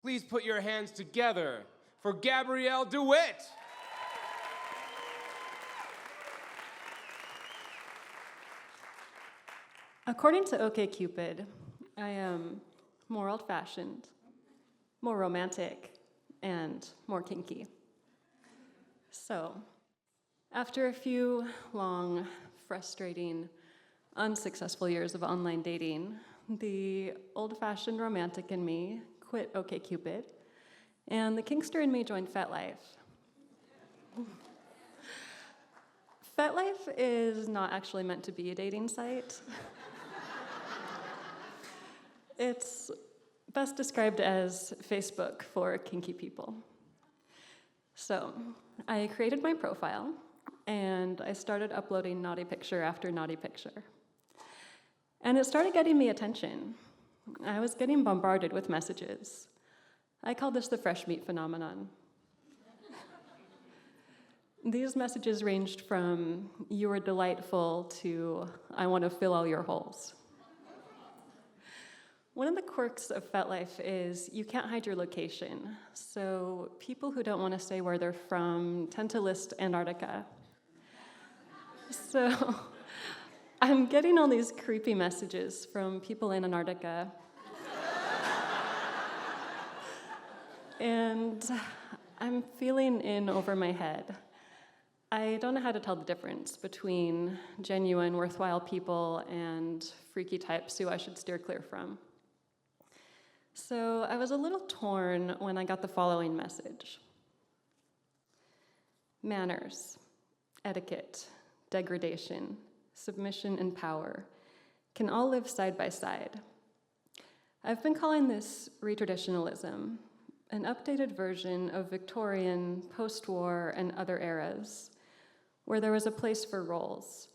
Please put your hands together for Gabrielle DeWitt. According to OkCupid, I am more old-fashioned, more romantic, and more kinky. So, after a few long, frustrating, unsuccessful years of online dating, the old-fashioned romantic in me quit OkCupid, and the kinkster in me joined FetLife. FetLife is not actually meant to be a dating site. It's best described as Facebook for kinky people. So, I created my profile, and I started uploading naughty picture after naughty picture. And it started getting me attention. I was getting bombarded with messages. I call this the fresh meat phenomenon. These messages ranged from, "You are delightful," to, "I want to fill all your holes." One of the quirks of FetLife is you can't hide your location, so people who don't want to say where they're from tend to list Antarctica. So I'm getting all these creepy messages from people in Antarctica. And I'm feeling in over my head. I don't know how to tell the difference between genuine, worthwhile people and freaky types who I should steer clear from. So I was a little torn when I got the following message. Manners, etiquette, degradation, submission, and power can all live side by side. I've been calling this retraditionalism, an updated version of Victorian, post-war, and other eras, where there was a place for roles,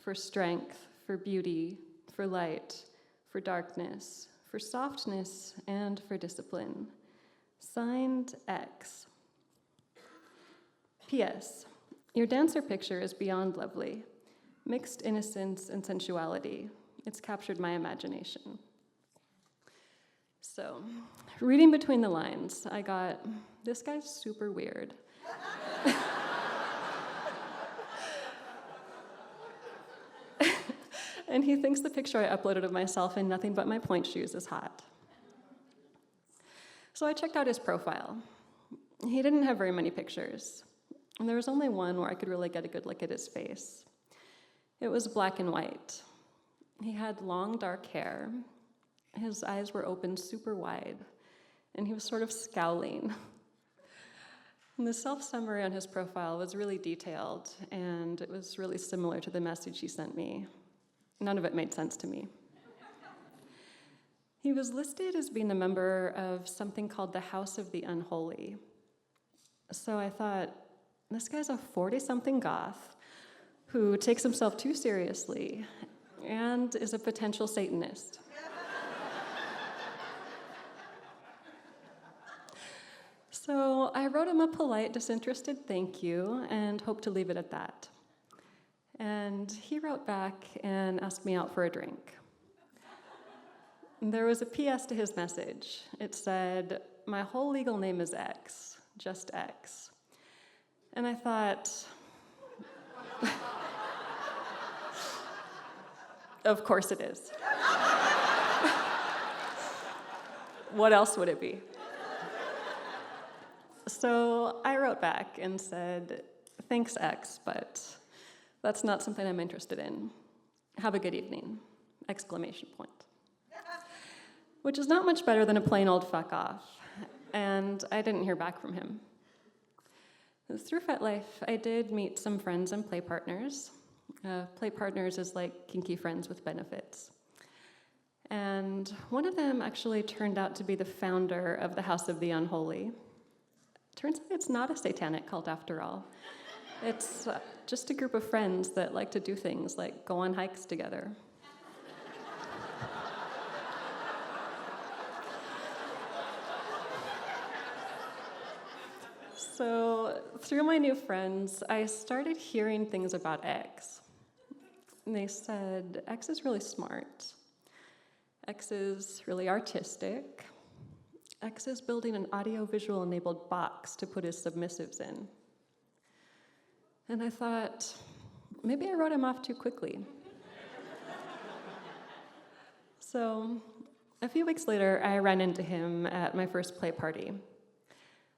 for strength, for beauty, for light, for darkness, for softness, and for discipline. Signed, X. P.S. Your dancer picture is beyond lovely. Mixed innocence and sensuality. It's captured my imagination. So, reading between the lines, I got, this guy's super weird. And he thinks the picture I uploaded of myself in nothing but my pointe shoes is hot. So I checked out his profile. He didn't have very many pictures, and there was only one where I could really get a good look at his face. It was black and white. He had long, dark hair. His eyes were open super wide, and he was sort of scowling. And the self-summary on his profile was really detailed, and it was really similar to the message he sent me. None of it made sense to me. He was listed as being a member of something called the House of the Unholy. So I thought, this guy's a 40-something goth who takes himself too seriously and is a potential Satanist. So I wrote him a polite, disinterested thank you and hoped to leave it at that. And he wrote back and asked me out for a drink. There was a PS to his message. It said, "My whole legal name is X, just X." And I thought, of course it is. What else would it be? So I wrote back and said, "Thanks, X, but that's not something I'm interested in. Have a good evening!" Exclamation point. Which is not much better than a plain old fuck off. And I didn't hear back from him. Through FetLife, I did meet some friends and play partners. Play partners is like kinky friends with benefits. And one of them actually turned out to be the founder of the House of the Unholy. Turns out it's not a satanic cult after all. It's just a group of friends that like to do things like go on hikes together. So through my new friends, I started hearing things about X. And they said, X is really smart. X is really artistic. X is building an audio-visual enabled box to put his submissives in. And I thought, maybe I wrote him off too quickly. So a few weeks later, I ran into him at my first play party.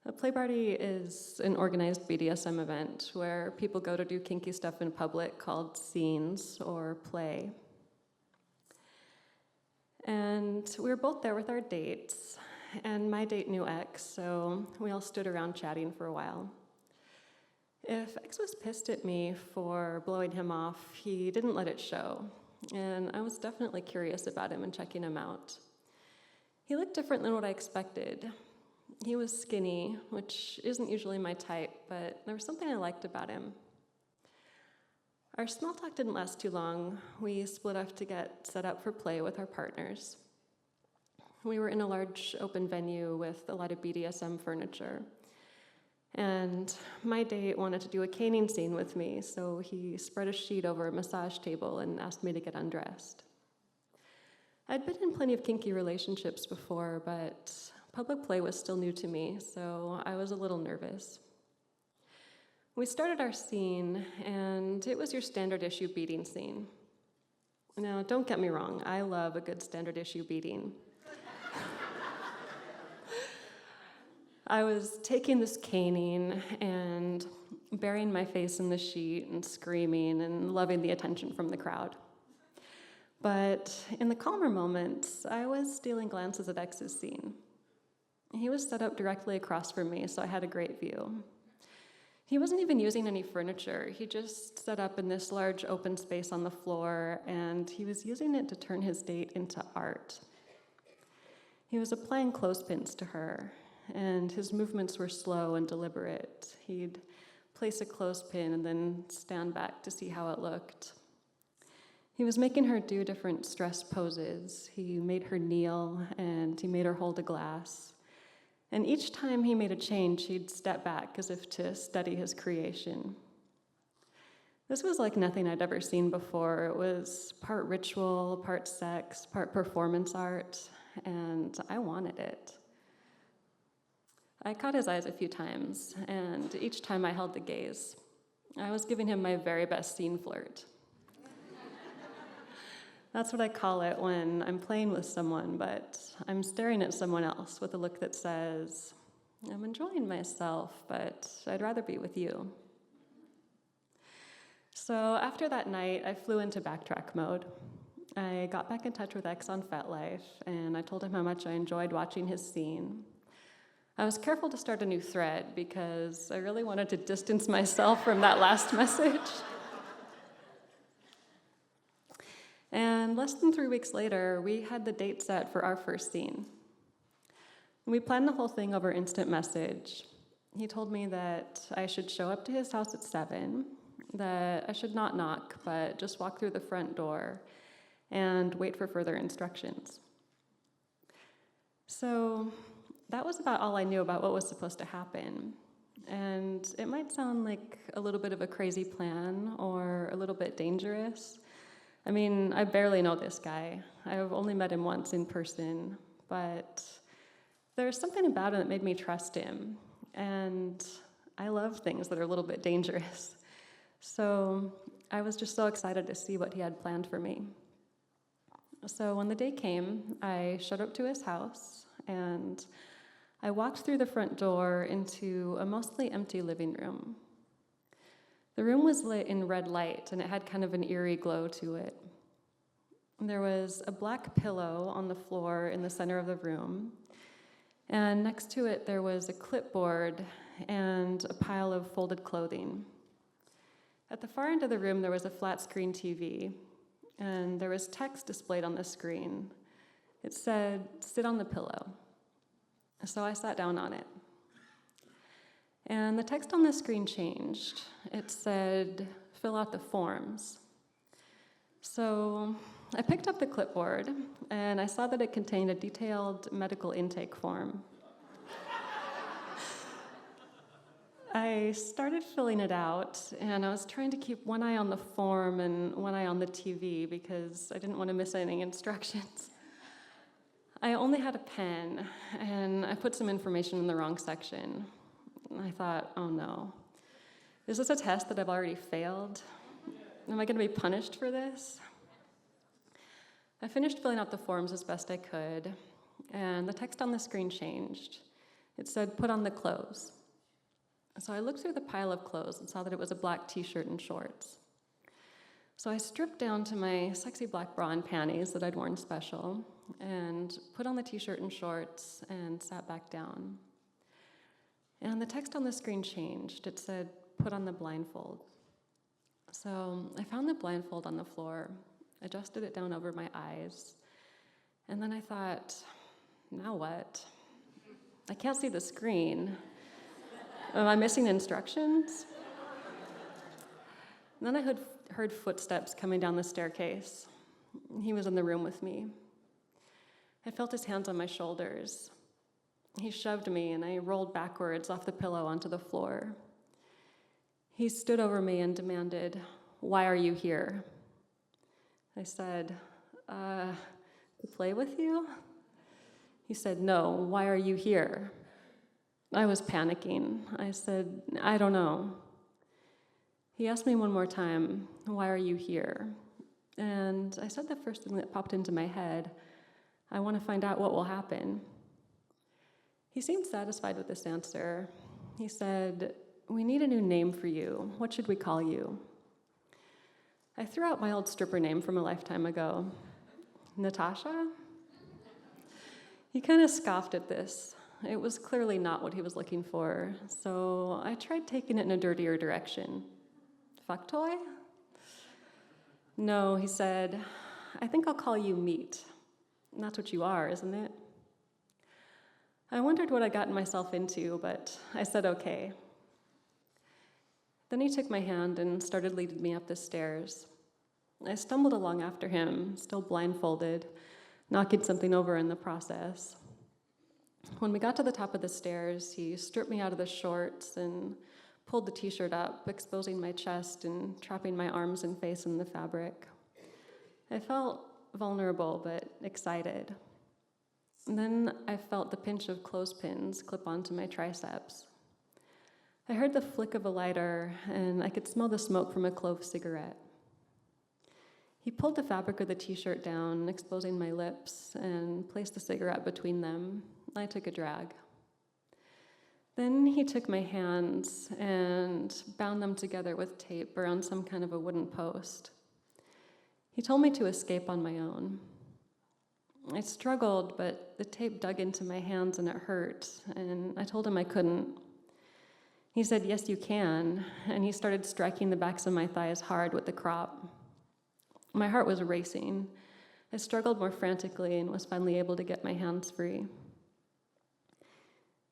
A play party is an organized BDSM event where people go to do kinky stuff in public called scenes or play. And we were both there with our dates, and my date knew X, so we all stood around chatting for a while. If X was pissed at me for blowing him off, he didn't let it show, and I was definitely curious about him and checking him out. He looked different than what I expected. He was skinny, which isn't usually my type, but there was something I liked about him. Our small talk didn't last too long. We split off to get set up for play with our partners. We were in a large open venue with a lot of BDSM furniture. And my date wanted to do a caning scene with me, so he spread a sheet over a massage table and asked me to get undressed. I'd been in plenty of kinky relationships before, but public play was still new to me, so I was a little nervous. We started our scene, and it was your standard issue beating scene. Now, don't get me wrong, I love a good standard issue beating. I was taking this caning and burying my face in the sheet and screaming and loving the attention from the crowd. But in the calmer moments, I was stealing glances at X's scene. He was set up directly across from me, so I had a great view. He wasn't even using any furniture. He just set up in this large open space on the floor, and he was using it to turn his date into art. He was applying clothespins to her, and his movements were slow and deliberate. He'd place a clothespin and then stand back to see how it looked. He was making her do different stress poses. He made her kneel, and he made her hold a glass. And each time he made a change, he'd step back as if to study his creation. This was like nothing I'd ever seen before. It was part ritual, part sex, part performance art, and I wanted it. I caught his eyes a few times, and each time I held the gaze. I was giving him my very best scene flirt. That's what I call it when I'm playing with someone, but I'm staring at someone else with a look that says, I'm enjoying myself, but I'd rather be with you. So after that night, I flew into backtrack mode. I got back in touch with X on FetLife, and I told him how much I enjoyed watching his scene. I was careful to start a new thread because I really wanted to distance myself from that last message. And less than 3 weeks later, we had the date set for our first scene. We planned the whole thing over instant message. He told me that I should show up to his house at 7, that I should not knock, but just walk through the front door and wait for further instructions. So that was about all I knew about what was supposed to happen. And it might sound like a little bit of a crazy plan or a little bit dangerous. I mean, I barely know this guy. I've only met him once in person, but there's something about him that made me trust him. And I love things that are a little bit dangerous. So I was just so excited to see what he had planned for me. So when the day came, I showed up to his house, and I walked through the front door into a mostly empty living room. The room was lit in red light, and it had kind of an eerie glow to it. There was a black pillow on the floor in the center of the room, and next to it there was a clipboard and a pile of folded clothing. At the far end of the room there was a flat-screen TV, and there was text displayed on the screen. It said, "Sit on the pillow." So I sat down on it. And the text on the screen changed. It said, "Fill out the forms." So I picked up the clipboard, and I saw that it contained a detailed medical intake form. I started filling it out, and I was trying to keep one eye on the form and one eye on the TV because I didn't want to miss any instructions. I only had a pen, and I put some information in the wrong section. I thought, oh no, is this a test that I've already failed? Am I going to be punished for this? I finished filling out the forms as best I could, and the text on the screen changed. It said, put on the clothes. So I looked through the pile of clothes and saw that it was a black t-shirt and shorts. So I stripped down to my sexy black bra and panties that I'd worn special, and put on the t-shirt and shorts and sat back down. And the text on the screen changed. It said, put on the blindfold. So I found the blindfold on the floor, adjusted it down over my eyes, and then I thought, now what? I can't see the screen. Am I missing instructions? And then I heard footsteps coming down the staircase. He was in the room with me. I felt his hands on my shoulders. He shoved me, and I rolled backwards off the pillow onto the floor. He stood over me and demanded, why are you here? I said, to play with you? He said, no, why are you here? I was panicking. I said, I don't know. He asked me one more time, why are you here? And I said the first thing that popped into my head, I want to find out what will happen. He seemed satisfied with this answer. He said, we need a new name for you. What should we call you? I threw out my old stripper name from a lifetime ago. Natasha? He kind of scoffed at this. It was clearly not what he was looking for, so I tried taking it in a dirtier direction. Fuck toy? No, he said, I think I'll call you meat. And that's what you are, isn't it? I wondered what I'd gotten myself into, but I said okay. Then he took my hand and started leading me up the stairs. I stumbled along after him, still blindfolded, knocking something over in the process. When we got to the top of the stairs, he stripped me out of the shorts and pulled the t-shirt up, exposing my chest and trapping my arms and face in the fabric. I felt vulnerable but excited. And then I felt the pinch of clothespins clip onto my triceps. I heard the flick of a lighter, and I could smell the smoke from a clove cigarette. He pulled the fabric of the t-shirt down, exposing my lips, and placed the cigarette between them. I took a drag. Then he took my hands and bound them together with tape around some kind of a wooden post. He told me to escape on my own. I struggled, but the tape dug into my hands and it hurt, and I told him I couldn't. He said, yes, you can, and he started striking the backs of my thighs hard with the crop. My heart was racing. I struggled more frantically and was finally able to get my hands free.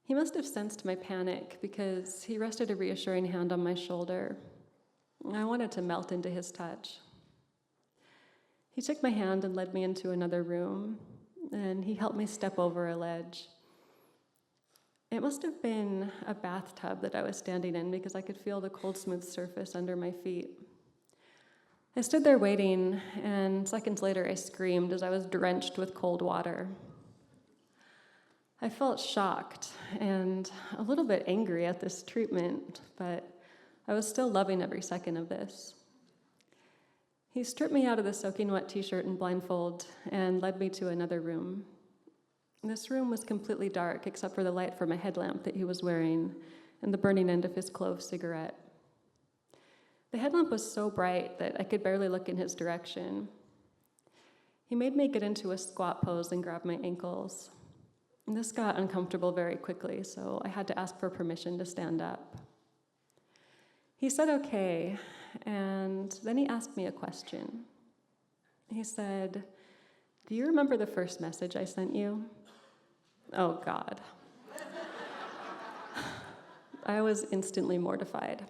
He must have sensed my panic because he rested a reassuring hand on my shoulder. I wanted to melt into his touch. He took my hand and led me into another room, and he helped me step over a ledge. It must have been a bathtub that I was standing in because I could feel the cold, smooth surface under my feet. I stood there waiting, and seconds later I screamed as I was drenched with cold water. I felt shocked and a little bit angry at this treatment, but I was still loving every second of this. He stripped me out of the soaking wet t-shirt and blindfold and led me to another room. This room was completely dark except for the light from a headlamp that he was wearing and the burning end of his clove cigarette. The headlamp was so bright that I could barely look in his direction. He made me get into a squat pose and grab my ankles. This got uncomfortable very quickly, so I had to ask for permission to stand up. He said okay, and then he asked me a question. He said, do you remember the first message I sent you? Oh, God. I was instantly mortified.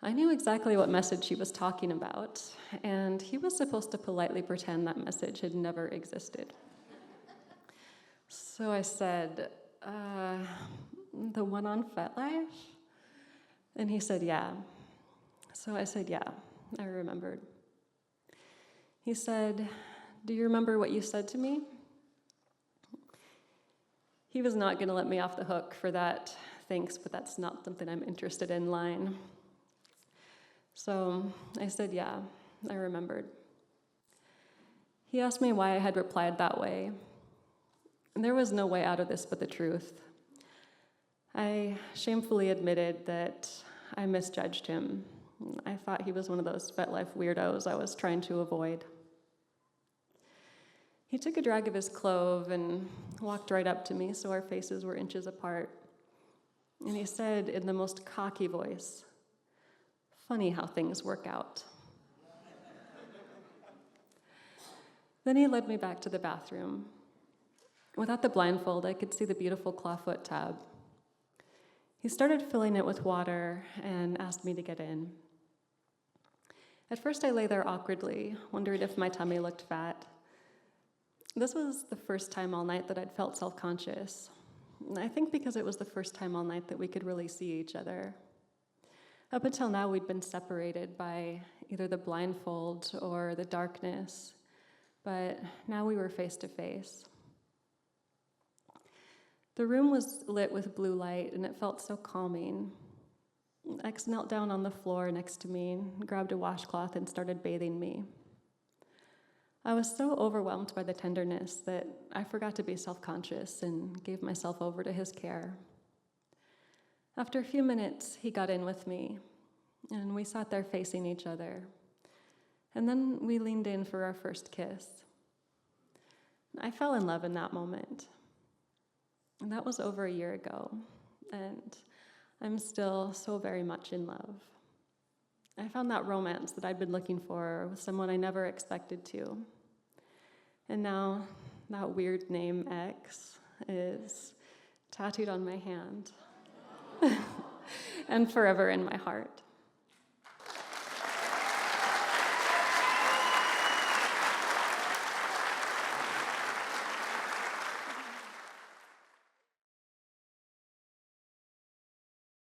I knew exactly what message he was talking about, and he was supposed to politely pretend that message had never existed. So I said, the one on FetLife? And he said, yeah. So I said, yeah, I remembered. He said, do you remember what you said to me? He was not going to let me off the hook for that "thanks, but that's not something I'm interested in" line. So I said, yeah, I remembered. He asked me why I had replied that way. There was no way out of this but the truth. I shamefully admitted that I misjudged him. I thought he was one of those FetLife weirdos I was trying to avoid. He took a drag of his clove and walked right up to me so our faces were inches apart. And he said in the most cocky voice, "Funny how things work out." Then he led me back to the bathroom. Without the blindfold, I could see the beautiful clawfoot tab. He started filling it with water and asked me to get in. At first, I lay there awkwardly, wondering if my tummy looked fat. This was the first time all night that I'd felt self-conscious. I think because it was the first time all night that we could really see each other. Up until now, we'd been separated by either the blindfold or the darkness, but now we were face to face. The room was lit with blue light, and it felt so calming. X knelt down on the floor next to me, grabbed a washcloth, and started bathing me. I was so overwhelmed by the tenderness that I forgot to be self-conscious and gave myself over to his care. After a few minutes, he got in with me, and we sat there facing each other. And then we leaned in for our first kiss. I fell in love in that moment. And that was over a year ago, and I'm still so very much in love. I found that romance that I'd been looking for with someone I never expected to. And now that weird name X is tattooed on my hand and forever in my heart.